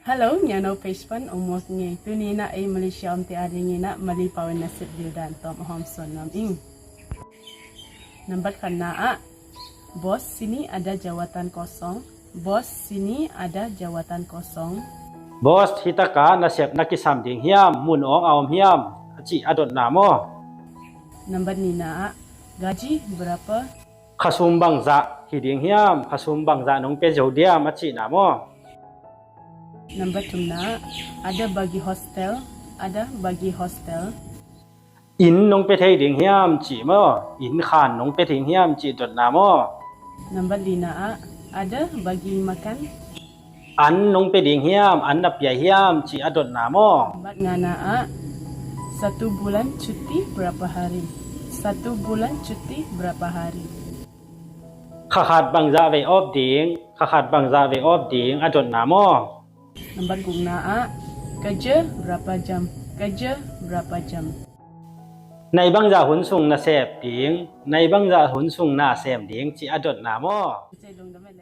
Halo, nyano Peshpan umos nge. Tu ni na ay Malaysia ti ading na malipawan na Bildan Tom Homson nam ing. Nambat kana bos sini ada jawatan kosong. Bos sini ada jawatan kosong. Bos hitaka nasep nakisam ding hiam munong awam hiam aci adot namo. Nambat ni na gaji berapa? Kasumbang za hiding hiam kasumbang za nong pe jodiam aci namo. Nambat tumna ada bagi hostel, ada bagi hostel. In nong pe thei ding hiam ci mo in khan nong pe thing hiam ci dot namo. Nambat lina ada bagi makan. An nong pe ding hiam an nap ya hiam ci adot namo. Nambat ngana 1 bulan cuti berapa hari? 1 bulan cuti berapa hari? Khahat bang za ve op ding khahat bang za ve op ding adot namo. Nambat guna kerja berapa jam? Kerja berapa jam? ในบางจะหุนซุงนาเสพดิงในบางจะหุนซุงนาเสพดิงจีอดดนามอ Saya dong dapat